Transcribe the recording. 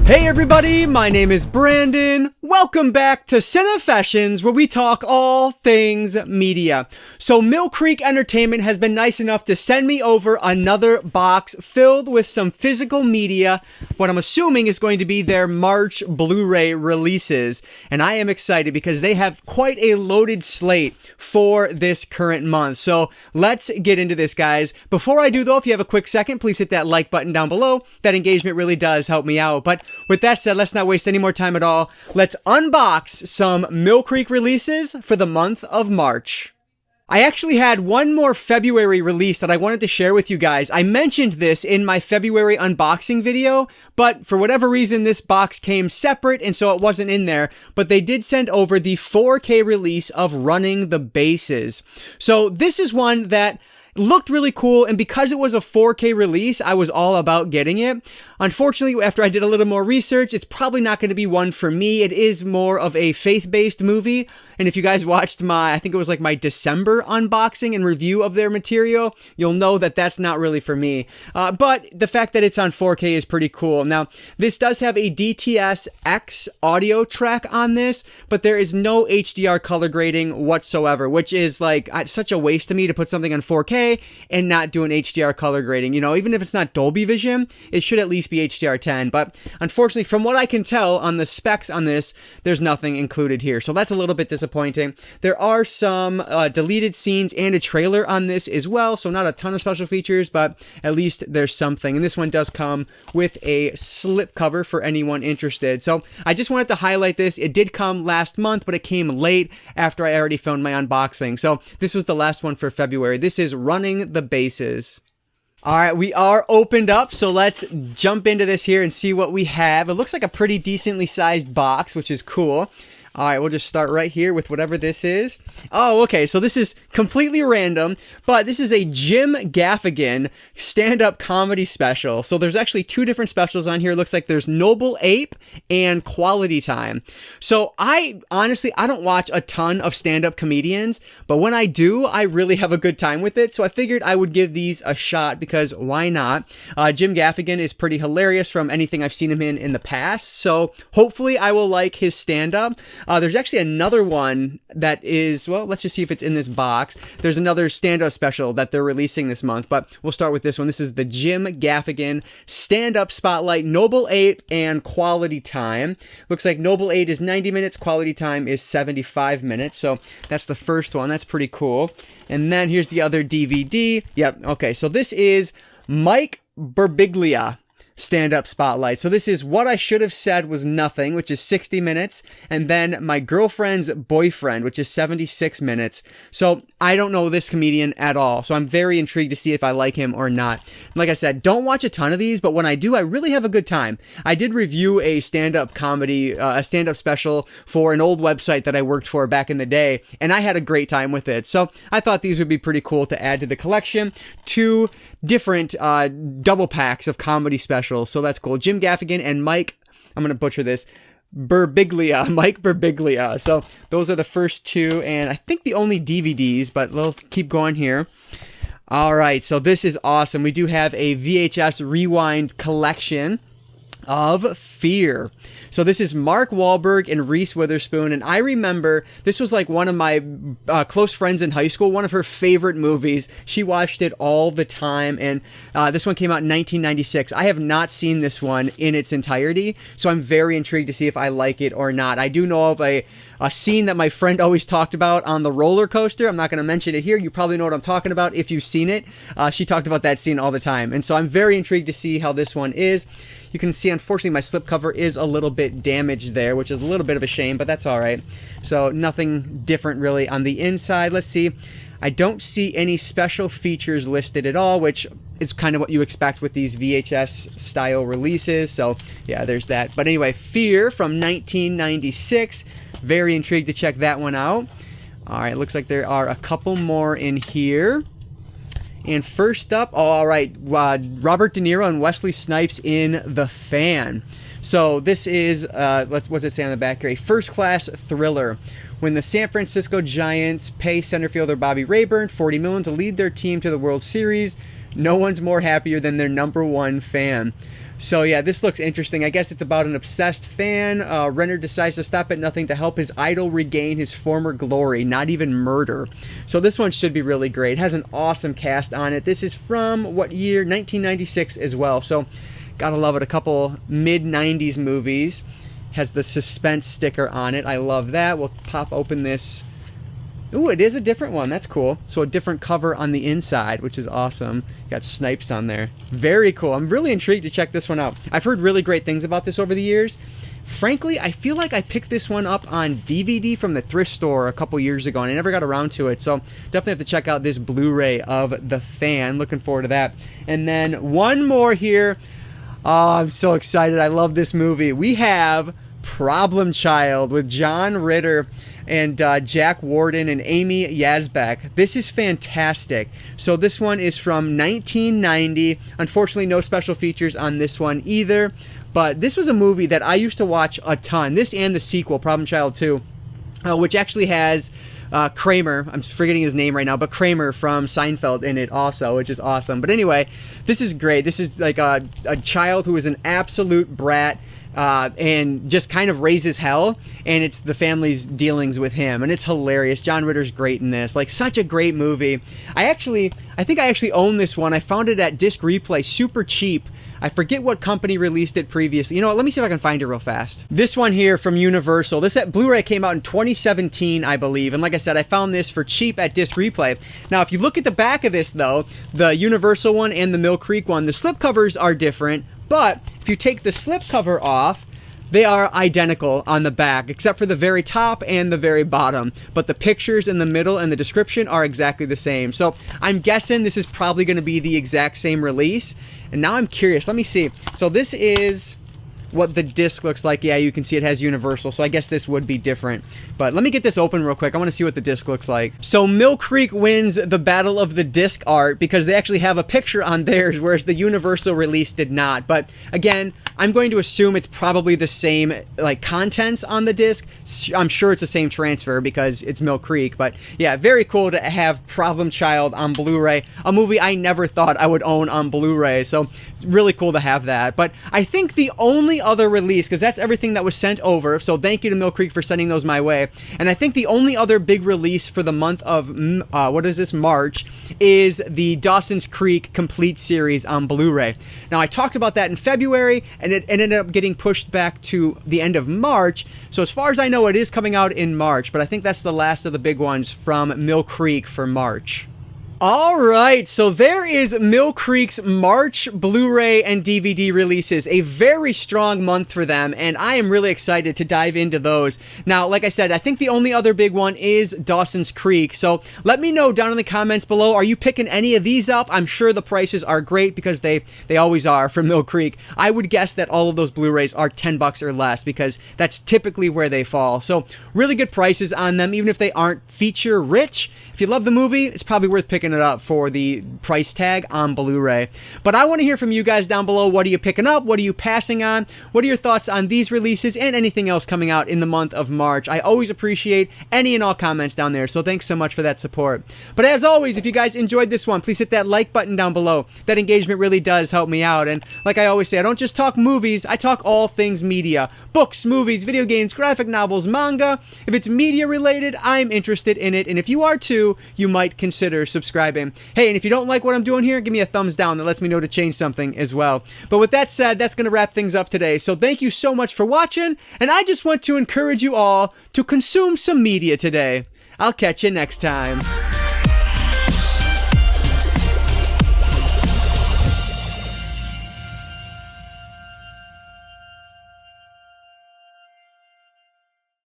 Hey everybody, my name is Brandon. Welcome back to Cinefessions, where we talk all things media. So Mill Creek Entertainment has been nice enough to send me over another box filled with some physical media, what I'm assuming is going to be their March Blu-ray releases. And I am excited because they have quite a loaded slate for this current month. So let's get into this, guys. Before I do though, if you have a quick second, please hit that like button down below. That engagement really does help me out. But with that said, let's not waste any more time at all. Let's unbox some Mill Creek releases for the month of March. I actually had one more February release that I wanted to share with you guys. I mentioned this in my February unboxing video, but for whatever reason, this box came separate and so it wasn't in there, but they did send over the 4K release of Running the Bases. So this is one that looked really cool, and because it was a 4K release, I was all about getting it. Unfortunately, after I did a little more research, it's probably not going to be one for me. It is more of a faith-based movie, and if you guys watched I think it was like my December unboxing and review of their material, you'll know that that's not really for me. But the fact that it's on 4K is pretty cool. Now, this does have a DTS-X audio track on this, but there is no HDR color grading whatsoever, which is like such a waste to me to put something on 4K and not do an HDR color grading. You know, even if it's not Dolby Vision, it should at least be HDR10. But unfortunately, from what I can tell on the specs on this, there's nothing included here. So that's a little bit disappointing. There are some deleted scenes and a trailer on this as well. So not a ton of special features, but at least there's something. And this one does come with a slip cover for anyone interested. So I just wanted to highlight this. It did come last month, but it came late after I already filmed my unboxing. So this was the last one for February. This is Running the Bases. All right, we are opened up, so let's jump into this here and see what we have. It looks like a pretty decently sized box, which is cool. All right, we'll just start right here with whatever this is. Oh, okay, so this is completely random, but this is a Jim Gaffigan stand-up comedy special. So there's actually two different specials on here. It looks like there's Noble Ape and Quality Time. So I don't watch a ton of stand-up comedians, but when I do, I really have a good time with it. So I figured I would give these a shot because why not? Jim Gaffigan is pretty hilarious from anything I've seen him in the past. So hopefully I will like his stand-up. There's actually another one that is, well, let's just see if it's in this box. There's another stand-up special that they're releasing this month, but we'll start with this one. This is the Jim Gaffigan stand-up spotlight, Noble Ape and Quality Time. Looks like Noble Ape is 90 minutes, Quality Time is 75 minutes. So that's the first one. That's pretty cool. And then here's the other DVD. Yep. Okay. So this is Mike Birbiglia stand-up spotlight. So this is What I Should Have Said Was Nothing, which is 60 minutes, and then My Girlfriend's Boyfriend, which is 76 minutes. So I don't know this comedian at all, so I'm very intrigued to see if I like him or not. Like I said, don't watch a ton of these, but when I do, I really have a good time. I did review a stand-up comedy, a stand-up special for an old website that I worked for back in the day, and I had a great time with it. So I thought these would be pretty cool to add to the collection. Two different double packs of comedy specials, so that's cool. Jim Gaffigan and Mike, I'm gonna butcher this, Birbiglia, Mike Birbiglia. So those are the first two, and I think the only DVDs, but let's keep going here. All right, so this is awesome. We do have a VHS rewind collection of Fear. So this is Mark Wahlberg and Reese Witherspoon, and I remember this was like one of my close friends in high school, one of her favorite movies. She watched it all the time, and this one came out in 1996. I have not seen this one in its entirety, so I'm very intrigued to see if I like it or not. I do know of a scene that my friend always talked about on the roller coaster. I'm not going to mention it here. You probably know what I'm talking about if you've seen it. She talked about that scene all the time, and so I'm very intrigued to see how this one is. You can see, unfortunately, my slipcover is a little bit damaged there, which is a little bit of a shame, but that's all right. So nothing different really on the inside. Let's see. I don't see any special features listed at all, which is kind of what you expect with these VHS style releases. So yeah, there's that. But anyway, Fear from 1996. Very intrigued to check that one out. All right, looks like there are a couple more in here. And first up, all right, Robert De Niro and Wesley Snipes in The Fan. So this is, what's it say on the back here? A first-class thriller. When the San Francisco Giants pay center fielder Bobby Rayburn $40 million to lead their team to the World Series, no one's more happier than their number one fan. So yeah, this looks interesting. I guess it's about an obsessed fan. Renner decides to stop at nothing to help his idol regain his former glory, not even murder. So this one should be really great. It has an awesome cast on it. This is from what year? 1996 as well. So gotta love it. A couple mid-90s movies. Has the suspense sticker on it. I love that. We'll pop open this. Ooh, it is a different one. That's cool. So a different cover on the inside, which is awesome. Got Snipes on there. Very cool. I'm really intrigued to check this one out. I've heard really great things about this over the years. Frankly, I feel like I picked this one up on DVD from the thrift store a couple years ago, and I never got around to it. So definitely have to check out this Blu-ray of The Fan. Looking forward to that. And then one more here. Oh, I'm so excited. I love this movie. We have Problem Child with John Ritter and Jack Warden and Amy Yazbek. This is fantastic. So this one is from 1990. Unfortunately, no special features on this one either. But this was a movie that I used to watch a ton. This and the sequel, Problem Child 2, which actually has Kramer, I'm forgetting his name right now, but Kramer from Seinfeld in it also, which is awesome. But anyway, this is great. This is like a child who is an absolute brat. And just kind of raises hell, and it's the family's dealings with him, and it's hilarious. John Ritter's great in this, like such a great movie. I think I actually own this one. I found it at Disc Replay, super cheap. I forget what company released it previously. You know what, let me see if I can find it real fast. This one here from Universal. This Blu-ray came out in 2017, I believe, and like I said, I found this for cheap at Disc Replay. Now, if you look at the back of this, though, the Universal one and the Mill Creek one, the slipcovers are different. But if you take the slipcover off, they are identical on the back, except for the very top and the very bottom. But the pictures in the middle and the description are exactly the same. So I'm guessing this is probably going to be the exact same release. And now I'm curious. Let me see. So this is what the disc looks like. Yeah, you can see it has Universal, so I guess this would be different. But let me get this open real quick. I want to see what the disc looks like. So Mill Creek wins the battle of the disc art because they actually have a picture on theirs, whereas the Universal release did not. But again, I'm going to assume it's probably the same like contents on the disc. I'm sure it's the same transfer because it's Mill Creek. But yeah, very cool to have Problem Child on Blu-ray, a movie I never thought I would own on Blu-ray. So really cool to have that. But I think the only other release, because that's everything that was sent over, so thank you to Mill Creek for sending those my way, and I think the only other big release for the month of March, is the Dawson's Creek Complete Series on Blu-ray. Now, I talked about that in February, and it ended up getting pushed back to the end of March, so as far as I know, it is coming out in March, but I think that's the last of the big ones from Mill Creek for March. All right, so there is Mill Creek's March Blu-ray and DVD releases. A very strong month for them, and I am really excited to dive into those. Now, like I said, I think the only other big one is Dawson's Creek, so let me know down in the comments below, are you picking any of these up? I'm sure the prices are great because they always are for Mill Creek. I would guess that all of those Blu-rays are $10 or less because that's typically where they fall. So really good prices on them, even if they aren't feature rich. If you love the movie, it's probably worth picking it up for the price tag on Blu-ray. But I want to hear from you guys down below. What are you picking up? What are you passing on? What are your thoughts on these releases and anything else coming out in the month of March? I always appreciate any and all comments down there, so thanks so much for that support. But as always, if you guys enjoyed this one, please hit that like button down below. That engagement really does help me out. And like I always say, I don't just talk movies, I talk all things media. Books, movies, video games, graphic novels, manga. If it's media related, I'm interested in it. And if you are too, you might consider subscribing. Hey, and if you don't like what I'm doing here, give me a thumbs down. That lets me know to change something as well. But with that said, that's going to wrap things up today. So thank you so much for watching, and I just want to encourage you all to consume some media today. I'll catch you next time.